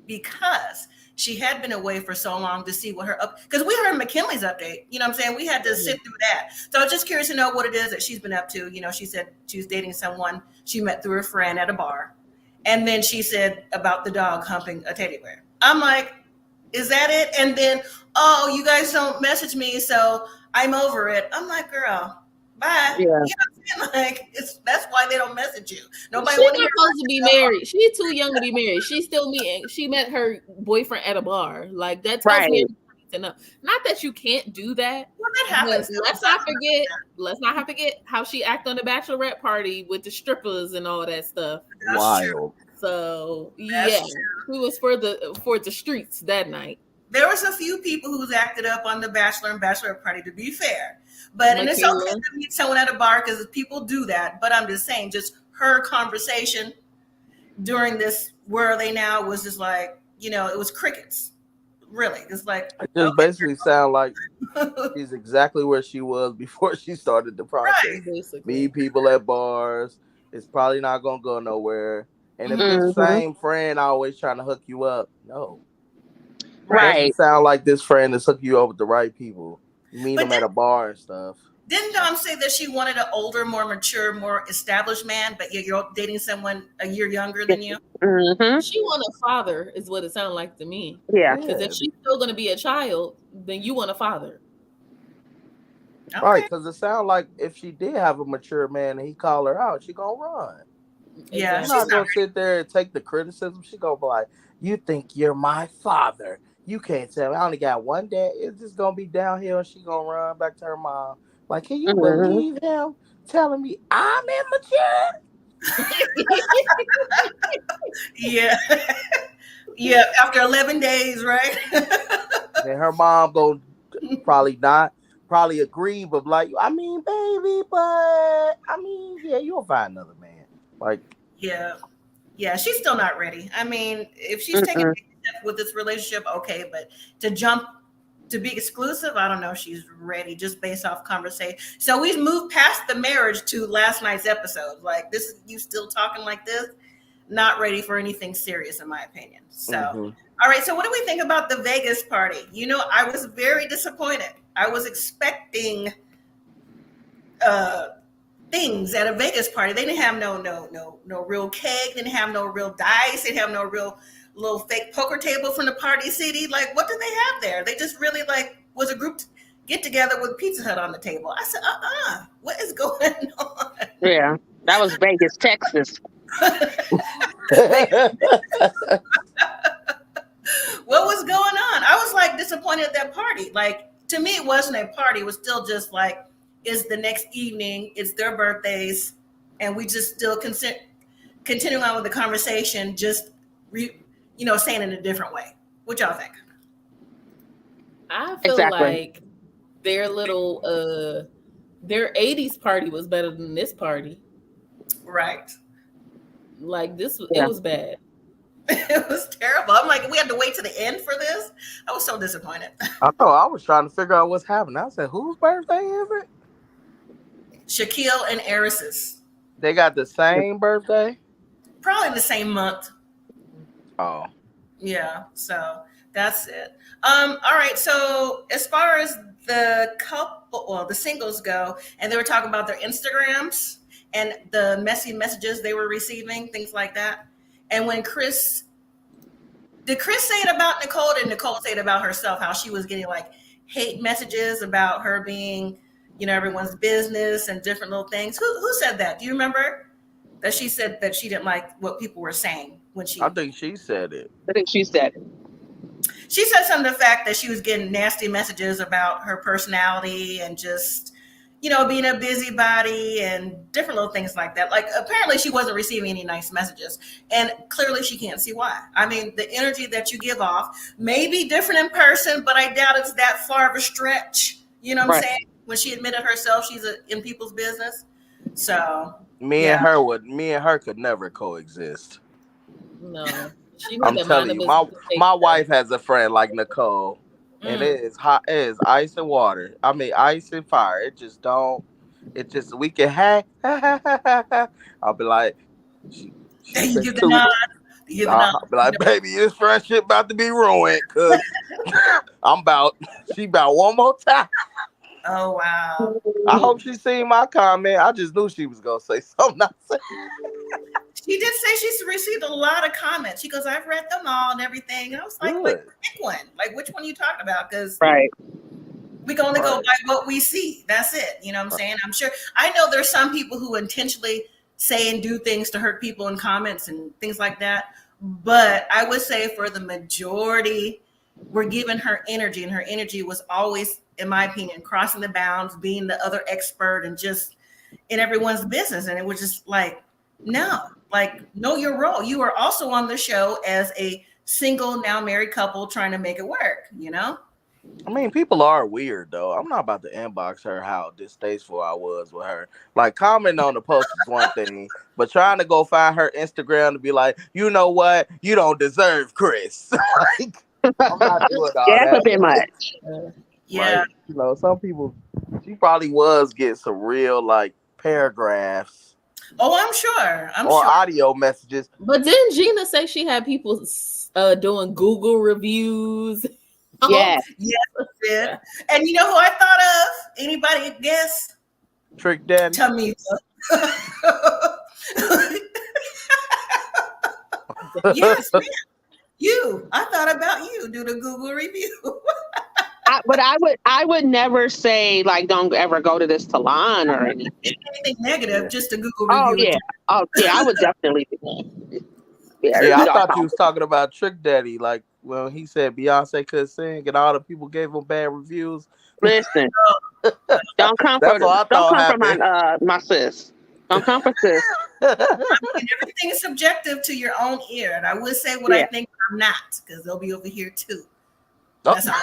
Speaker 2: because she had been away for so long to see what because we heard McKinley's update. You know what I'm saying? We had to sit through that. So I was just curious to know what it is that she's been up to. She said she was dating someone she met through a friend at a bar. And then she said about the dog humping a teddy bear. I'm like, is that it? And then, oh, you guys don't message me, so I'm over it. I'm like, girl, bye. Yeah. You know what I'm saying? Like, that's why they don't message you. Nobody
Speaker 4: She's not supposed to be married. She's too young to be married. She's still meeting. She met her boyfriend at a bar. Like, that tells me to know. Not that you can't do that.
Speaker 2: Well, that happens.
Speaker 4: Let's not forget how she acted on the bachelorette party with the strippers and all that stuff.
Speaker 5: That's wild.
Speaker 4: So she was for the streets that night.
Speaker 2: There was a few people who's acted up on the bachelor and bachelorette party, to be fair. But and it's okay to meet someone at a bar because people do that. But I'm just saying, just her conversation during this "Where Are They Now" was just like, it was crickets. Really, it's like
Speaker 5: it just basically sound like she's exactly where she was before she started the process. Right. Meet people at bars. It's probably not gonna go nowhere. And if this same friend always trying to hook you up, no.
Speaker 3: Right.
Speaker 5: It doesn't sound like this friend is hooking you up with the right people. You meet them at a bar and stuff.
Speaker 2: Didn't Dom say that she wanted an older, more mature, more established man, but you're dating someone a year younger than you?
Speaker 3: Mm-hmm.
Speaker 4: She want a father, is what it sounded like to me.
Speaker 3: Yeah.
Speaker 4: Because if she's still going to be a child, then you want a father.
Speaker 2: Okay.
Speaker 5: Right, because it sounds like if she did have a mature man and he called her out, she gonna run.
Speaker 2: Yeah,
Speaker 5: She's
Speaker 2: she's
Speaker 5: not gonna
Speaker 2: not
Speaker 5: sit there and take the criticism. She gonna be like, "You think you're my father? You can't tell me. I only got one dad." It's just gonna be downhill, and she gonna run back to her mom. Like, can you
Speaker 3: Mm-hmm.
Speaker 5: believe him telling me I'm immature?
Speaker 2: Yeah. Yeah, after 11 days, right?
Speaker 5: Then her mom gonna probably agree, but like, I mean, baby, but I mean, yeah, you'll find another man. Like,
Speaker 2: Yeah. Yeah, she's still not ready. I mean, if she's taking
Speaker 3: Mm-mm.
Speaker 2: big steps with this relationship, okay, but to jump to be exclusive, I don't know if she's ready just based off conversation. So we've moved past the marriage to last night's episode. Like, this, you still talking like this? Not ready for anything serious, in my opinion. So, all right. So, what do we think about the Vegas party? You know, I was very disappointed. I was expecting things at a Vegas party. They didn't have no real cake. Didn't have no real dice. They didn't have no real little fake poker table from the Party City. Like, what did they have there? They just really like was a group get together with Pizza Hut on the table. I said, what is going on?
Speaker 3: Yeah, that was Vegas, Texas.
Speaker 2: What was going on? I was like disappointed at that party. Like, to me, it wasn't a party. It was still just like, it's the next evening, it's their birthdays, and we just still continuing on with the conversation, just saying it in a different way. What y'all think?
Speaker 4: I feel like their little their 80s party was better than this party.
Speaker 2: Right.
Speaker 4: Like, this it was bad.
Speaker 2: It was terrible. I'm like, we had to wait to the end for this. I was so disappointed.
Speaker 5: I know. I was trying to figure out what's happening. I said, whose birthday is it?
Speaker 2: Shaquille and Eris's.
Speaker 5: They got the same birthday?
Speaker 2: Probably in the same month.
Speaker 5: Oh.
Speaker 2: Yeah, so that's it. All right, so as far as the the singles go, and they were talking about their Instagrams and the messy messages they were receiving, things like that. And when did Chris say it about Nicole? Or did Nicole say it about herself, how she was getting like hate messages about her being, everyone's business and different little things? Who said that? Do you remember that she said that she didn't like what people were saying when she?
Speaker 5: I think she said it.
Speaker 2: She said something to the fact that she was getting nasty messages about her personality and just, being a busybody and different little things like that. Like, apparently she wasn't receiving any nice messages, and clearly she can't see why. I mean, the energy that you give off may be different in person, but I doubt it's that far of a stretch. You know what I'm saying? When she admitted herself she's in people's business. So
Speaker 5: me and her could never coexist.
Speaker 4: No.
Speaker 5: I'm telling you, my wife has a friend like Nicole, and it is hot. It is ice and water. I mean, ice and fire. It just don't. It just we can hack. I'll be like,
Speaker 2: you give the nod.
Speaker 5: I'll be like, baby, this friendship about to be ruined because she about one more time.
Speaker 2: Oh wow!
Speaker 5: I hope she seen my comment. I just knew she was gonna say something.
Speaker 2: She did say she's received a lot of comments. She goes, I've read them all and everything. And I was like, pick one. Like, which one are you talking about? Because we can only go by what we see. That's it. You know what I'm saying? I'm sure. I know there's some people who intentionally say and do things to hurt people in comments and things like that. But I would say for the majority, we're giving her energy. And her energy was always, in my opinion, crossing the bounds, being the other expert and just in everyone's business. And it was just like, no, like, know your role. You are also on the show as a single, now married couple trying to make it work,
Speaker 5: I mean, people are weird, though. I'm not about to inbox her how distasteful I was with her. Like, commenting on the post is one thing, but trying to go find her Instagram to be like, you know what? You don't deserve Chris. Like, I'm not doing all that.
Speaker 3: That's a bit much.
Speaker 2: Yeah.
Speaker 5: Like, some people, she probably was getting some real, like, paragraphs.
Speaker 2: Oh, I'm sure.
Speaker 5: Or audio messages.
Speaker 4: But didn't Gina say she had people doing Google reviews?
Speaker 3: Yeah.
Speaker 2: Yes, it did. And you know who I thought of? Anybody guess?
Speaker 5: Trick Daddy.
Speaker 2: Tamika. Yes, ma'am. You. I thought about you. Do the Google review.
Speaker 3: But I would never say like don't ever go to this salon or anything.
Speaker 2: Anything negative, just a Google
Speaker 3: Oh
Speaker 2: review.
Speaker 3: yeah. Oh yeah, I would definitely do that. Yeah,
Speaker 5: Yeah, I
Speaker 3: we all
Speaker 5: thought you
Speaker 3: talk.
Speaker 5: was talking about Trick Daddy, like when he said Beyonce could sing and all the people gave him bad reviews.
Speaker 3: Listen, don't come
Speaker 5: That's what I thought
Speaker 3: from
Speaker 5: happened.
Speaker 3: my sis. Don't come for sis.
Speaker 2: And everything is subjective to your own ear. And I would say what I
Speaker 3: Yeah.
Speaker 2: think, but I'm not, because they'll be over here too.
Speaker 5: Oh.
Speaker 2: That's all.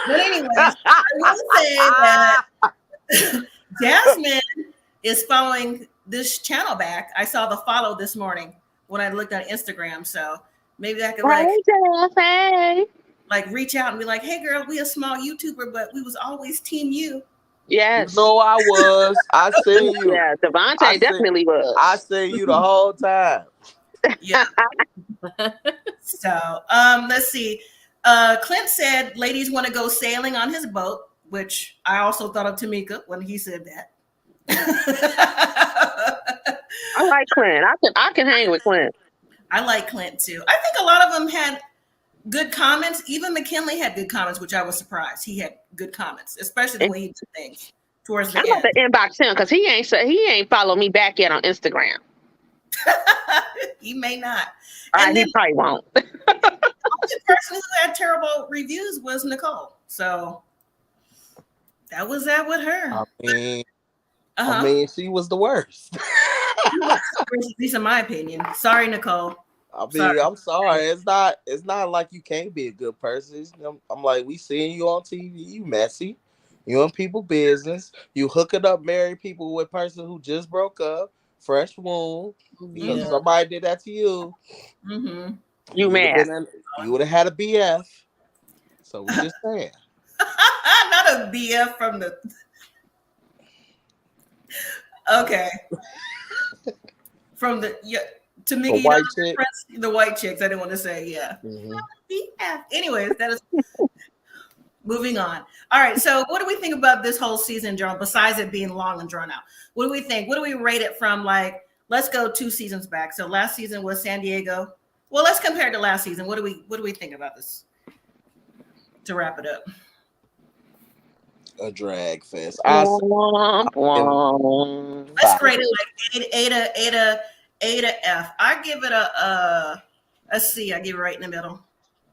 Speaker 2: But anyways, I will say that Jasmine is following this channel back. I saw the follow this morning when I looked on Instagram. So maybe I could like reach out and be like, hey girl, we a small YouTuber, but we was always team you.
Speaker 3: Yes.
Speaker 5: You know I was. I seen you.
Speaker 3: Yeah, Devontae definitely was.
Speaker 5: I seen you the whole time.
Speaker 2: Yeah. So let's see. Clint said ladies want to go sailing on his boat, which I also thought of Tamika when he said that.
Speaker 3: I like Clint. I can hang with Clint.
Speaker 2: I like Clint too. I think a lot of them had good comments. Even McKinley had good comments, which I was surprised. He had good comments, especially the way he did things towards the
Speaker 3: I'm
Speaker 2: end.
Speaker 3: about to inbox him because he ain't followed me back yet on Instagram.
Speaker 2: He may not.
Speaker 3: And
Speaker 2: And
Speaker 3: he
Speaker 2: then
Speaker 3: probably won't.
Speaker 2: the only person who had terrible reviews was Nicole. So that was that with her.
Speaker 5: I mean, she was the worst.
Speaker 2: At least in my opinion. Sorry, Nicole.
Speaker 5: I'm sorry. It's not like you can't be a good person. I'm like, we seeing you on TV. You messy. You in people business. You hooking up married people with person who just broke up. Fresh wound. Because somebody did that to you.
Speaker 2: Mm-hmm.
Speaker 3: You mad.
Speaker 5: You would have had a BF. So we just saying.
Speaker 2: Not a BF from the... Okay. From the... Yeah. Tamika,
Speaker 5: white chick.
Speaker 2: The white chicks. I didn't want to say, yeah.
Speaker 5: Mm-hmm.
Speaker 2: BF. Anyways, that is... Moving on. All right. So what do we think about this whole season, John, besides it being long and drawn out? What do we think? What do we rate it from? Like, let's go 2 seasons back. So last season was San Diego. Well, let's compare it to last season. What do we think about this? To wrap it up.
Speaker 5: A drag fest.
Speaker 2: Let's grade it like A to F. I give it a C. I give it right in the middle.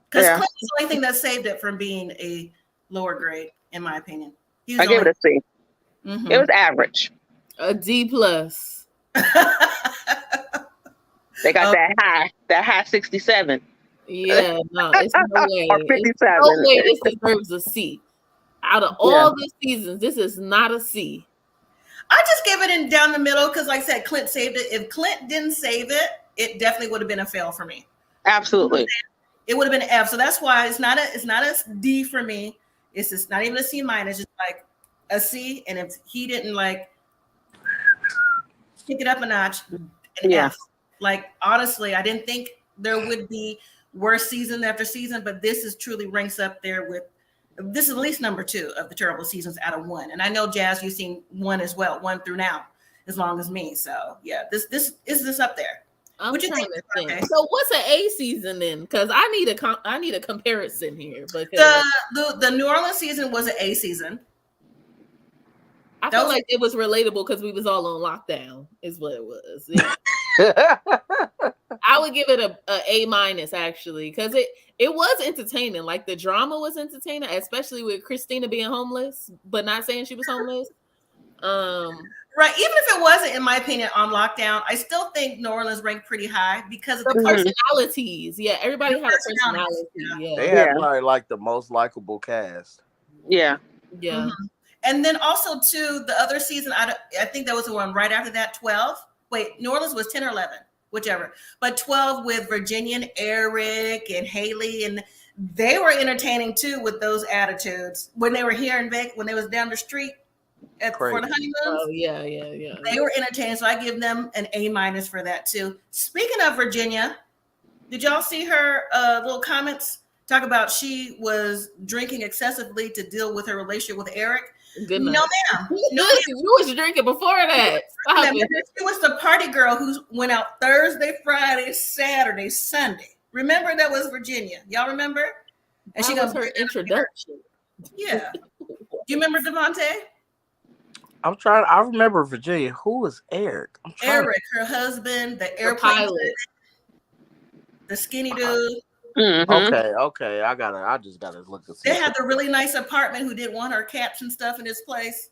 Speaker 2: Because Clint was the only thing that saved it from being a lower grade, in my opinion.
Speaker 3: I give it a C. Mm-hmm. It was average.
Speaker 4: A D plus.
Speaker 3: They got that high 67.
Speaker 4: Yeah, no, it's no way.
Speaker 3: Or 57.
Speaker 4: It's no way this deserves a C. Out of all the seasons, this is not a C.
Speaker 2: I just give it in down the middle because, like I said, Clint saved it. If Clint didn't save it, it definitely would have been a fail for me.
Speaker 3: Absolutely.
Speaker 2: It would have been an F. So that's why it's not a D for me. It's just not even a C minus. Just like a C. And if he didn't like pick it up a notch, an F. Like honestly, I didn't think there would be worse season after season, but this is truly ranks up there with. This is at least number 2 of the terrible seasons out of 1. And I know, Jazz, you've seen 1 as well, 1 through now, as long as me. So yeah, this is up there.
Speaker 4: I'm trying to think. Okay. So what's an A season then? Because I need a comparison here. Because
Speaker 2: the New Orleans season was an A season.
Speaker 4: I feel like it was relatable because we was all on lockdown, is what it was. Yeah. I would give it a A minus actually, because it was entertaining. Like the drama was entertaining, especially with Christina being homeless, but not saying she was homeless.
Speaker 2: Right. Even if it wasn't, in my opinion, on lockdown, I still think New Orleans ranked pretty high because of the
Speaker 4: personalities. Yeah, everybody had a personality. Yeah.
Speaker 5: They had probably like the most likable cast.
Speaker 3: Yeah.
Speaker 4: Yeah.
Speaker 2: Mm-hmm. And then also too, the other season, I think that was the one right after that, 12. Wait, New Orleans was 10 or 11, whichever. But 12 with Virginia and Eric and Haley, and they were entertaining too with those attitudes when they were here in Vegas, when they was down the street for the honeymoons.
Speaker 4: Oh yeah.
Speaker 2: They were entertaining, so I give them an A minus for that too. Speaking of Virginia, did y'all see her little comments? Talk about she was drinking excessively to deal with her relationship with Eric.
Speaker 4: Good
Speaker 2: No,
Speaker 4: night.
Speaker 2: ma'am. No, ma'am.
Speaker 4: You was drinking before that. Stop it.
Speaker 2: She was the party girl who went out Thursday, Friday, Saturday, Sunday. Remember that was Virginia. Y'all remember? And
Speaker 4: That
Speaker 2: she
Speaker 4: was
Speaker 2: goes
Speaker 4: her introduction.
Speaker 2: Yeah. Do you remember Devontae?
Speaker 5: I remember Virginia. Who was Eric?
Speaker 2: Eric, her husband, the airplane
Speaker 4: pilot,
Speaker 2: the skinny dude.
Speaker 3: Mm-hmm.
Speaker 5: Okay. I just gotta look and see.
Speaker 2: They had the really nice apartment who didn't want her cats and stuff in his place.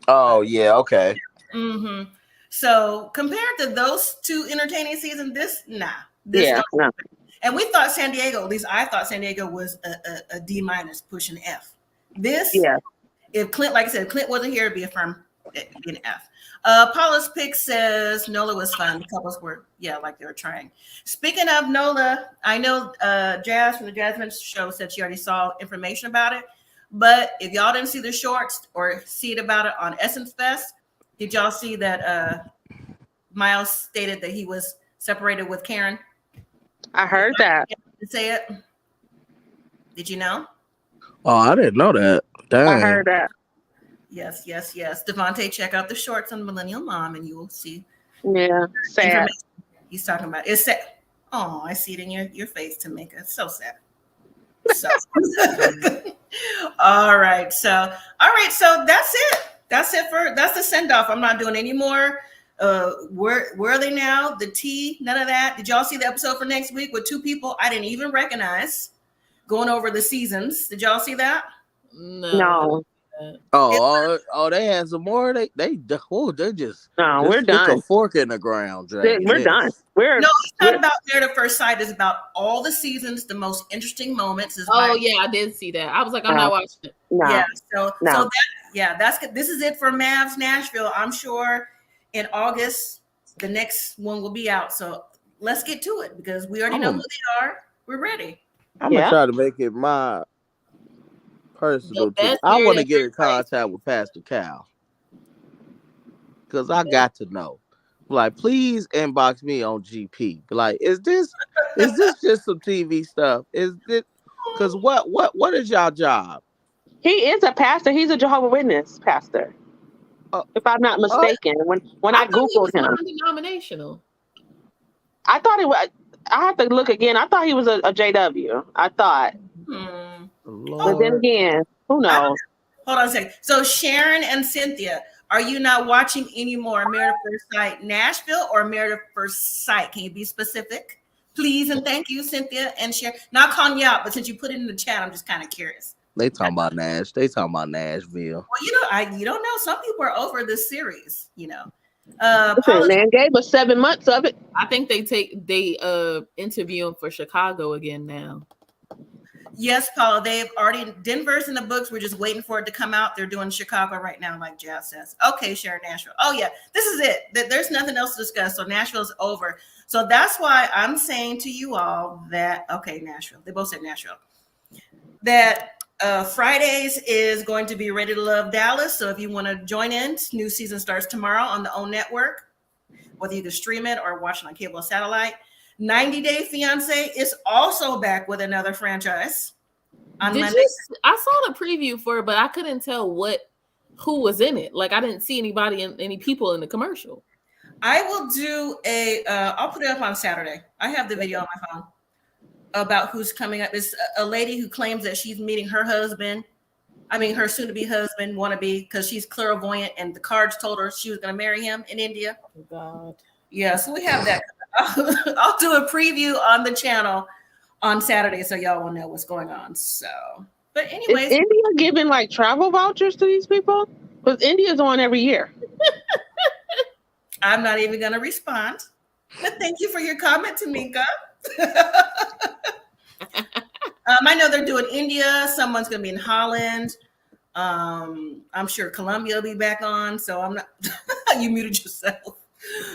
Speaker 5: Oh yeah, okay.
Speaker 2: Mm-hmm. So compared to those two entertaining seasons, this
Speaker 3: No.
Speaker 2: And we thought San Diego, at least I thought San Diego was a D minus pushing F. This, if Clint, like I said, if Clint wasn't here, it'd be it'd be an F. Paula's pick says Nola was fun. The couples were, like they were trying. Speaking of Nola, I know Jazz from the Jasmine show said she already saw information about it. But if y'all didn't see the shorts or see it about it on Essence Fest, did y'all see that Miles stated that he was separated with Karen?
Speaker 3: I heard that.
Speaker 2: Say it. Did you know?
Speaker 5: Oh, I didn't know that. Dang.
Speaker 3: I heard that.
Speaker 2: Yes. Devontae, check out the shorts on Millennial Mom and you will see.
Speaker 3: Yeah, sad.
Speaker 2: He's talking about it's sad. Oh, I see it in your face, Tamika. It's so sad. So all right. So that's it. That's the send-off. I'm not doing any more. Where are they now? The tea, none of that. Did y'all see the episode for next week with two people I didn't even recognize going over the seasons? Did y'all see that?
Speaker 3: No.
Speaker 5: Oh, they had some more. They just
Speaker 3: we're done.
Speaker 5: Stick a fork in the ground.
Speaker 3: We're done.
Speaker 2: It's not about Married at First Sight. It's about all the seasons, the most interesting moments.
Speaker 4: I did see that. I was like, I'm not watching it.
Speaker 3: No.
Speaker 2: This is it for MAFS Nashville. I'm sure in August the next one will be out. So let's get to it because we already know who they are. We're ready.
Speaker 5: I'm gonna try to make it my personal tip. I want to get in contact with Pastor Cal because I got to know. Like, please inbox me on GP. Like, is this just some TV stuff? Is it? Because what is y'all job?
Speaker 3: He is a pastor. He's a Jehovah's Witness pastor. If I'm not mistaken, when I googled him,
Speaker 4: non-denominational.
Speaker 3: I thought it was. I have to look again. I thought he was a JW. I thought. But then again, who knows?
Speaker 2: Hold on a second. So Sharon and Cynthia, are you not watching any more Married at First Sight Nashville or Married at First Sight? Can you be specific, please? And thank you, Cynthia and Sharon. Not calling you out, but since you put it in the chat, I'm just kind of curious.
Speaker 5: They talking about They talking about Nashville.
Speaker 2: Well, you don't know. Some people are over this series.
Speaker 3: Man gave us 7 months of it.
Speaker 4: I think they interview him for Chicago again now.
Speaker 2: Yes, Paula, they've already, Denver's in the books. We're just waiting for it to come out. They're doing Chicago right now, like Jazz says. Okay, Sharon, Nashville. Oh, yeah, this is it. There's nothing else to discuss. So Nashville's over. So that's why I'm saying to you all that, Nashville. They both said Nashville. That Fridays is going to be Ready to Love Dallas. So if you want to join in, new season starts tomorrow on the OWN network, whether you can stream it or watch it on cable or satellite. 90 Day Fiance is also back with another franchise on Monday.
Speaker 4: I saw the preview for it, but I couldn't tell who was in it. Like I didn't see any people in the commercial.
Speaker 2: I will do I'll put it up on Saturday. I have the video on my phone about who's coming up. It's a lady who claims that she's meeting her husband. I mean, her soon-to-be husband, wannabe, because she's clairvoyant and the cards told her she was going to marry him in India.
Speaker 4: Oh, God.
Speaker 2: Yeah, so we have that. I'll do a preview on the channel on Saturday so y'all will know what's going on. So, but anyways.
Speaker 3: Is India giving like travel vouchers to these people? Because India's on every year.
Speaker 2: I'm not even going to respond. But thank you for your comment, Tamika. I know they're doing India. Someone's going to be in Holland. I'm sure Colombia will be back on. So I'm not. You muted yourself.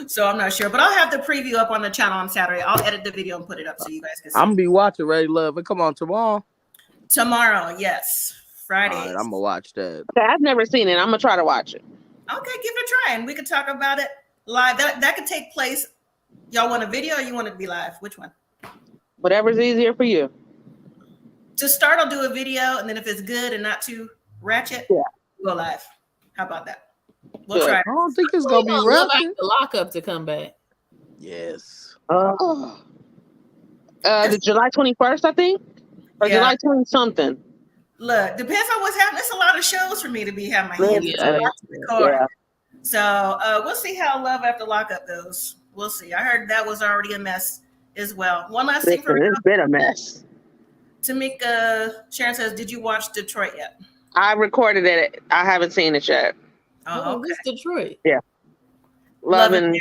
Speaker 2: So I'm not sure, but I'll have the preview up on the channel on Saturday. I'll edit the video and put it up so you guys can see.
Speaker 5: I'm gonna be watching Ready to Love. It come on tomorrow.
Speaker 2: Tomorrow, yes, Friday.
Speaker 5: Right, I'm gonna watch that.
Speaker 3: Okay, I've never seen it. I'm gonna try to watch it.
Speaker 2: Okay, give it a try, and we can talk about it live. That could take place. Y'all want a video or you want it to be live? Which one?
Speaker 3: Whatever's easier for you.
Speaker 2: To start, I'll do a video, and then if it's good and not too ratchet, go live. How about that? We'll try.
Speaker 5: I don't think it's gonna be
Speaker 4: love
Speaker 5: ratchet.
Speaker 4: the lockup to come back.
Speaker 5: Yes.
Speaker 3: The July 21st, I think, or July 20 something.
Speaker 2: Look, depends on what's happening. It's a lot of shows for me to be having my hands in. So we'll see how Love After Lockup goes. We'll see. I heard that was already a mess as well. One last thing for
Speaker 3: it's been a mess.
Speaker 2: Tamika, Sharon says, did you watch Detroit yet?
Speaker 3: I recorded it. I haven't seen it yet.
Speaker 2: Oh, okay.
Speaker 4: It's Detroit.
Speaker 3: Yeah. Loving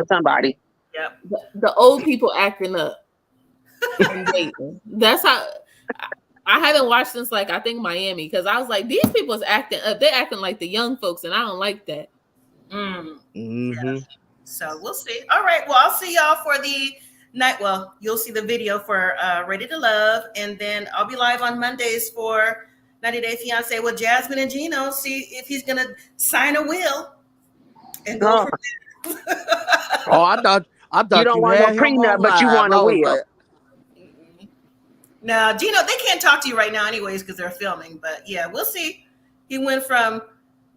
Speaker 3: somebody.
Speaker 2: Yep.
Speaker 4: The old people acting up. That's how I haven't watched since like I think Miami, because I was like, these people's acting up. They're acting like the young folks, and I don't like that.
Speaker 2: Yeah. So we'll see. All right. Well, I'll see y'all for the night. Well, you'll see the video for Ready to Love, and then I'll be live on Mondays for 90 Day Fiance with Jasmine and Gino. See if he's gonna sign a will and go from there.
Speaker 5: I thought
Speaker 3: you don't want no prenup, but you want a will.
Speaker 2: Now, Gino, they can't talk to you right now, anyways, because they're filming. But yeah, we'll see. He went from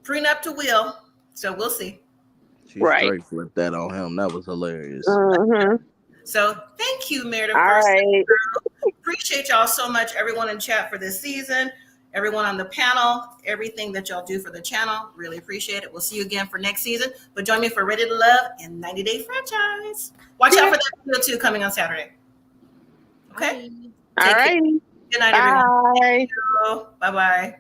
Speaker 2: prenup to will, so we'll see.
Speaker 5: She straight flipped that on him. That was hilarious.
Speaker 2: So thank you, Meredith. Appreciate y'all so much, everyone in chat for this season, everyone on the panel, everything that y'all do for the channel. Really appreciate it. We'll see you again for next season. But join me for Ready to Love and 90 Day Franchise. Watch out for that video too coming on Saturday. Okay.
Speaker 3: All right.
Speaker 2: Good night, everyone.
Speaker 3: Bye.
Speaker 2: Bye-bye.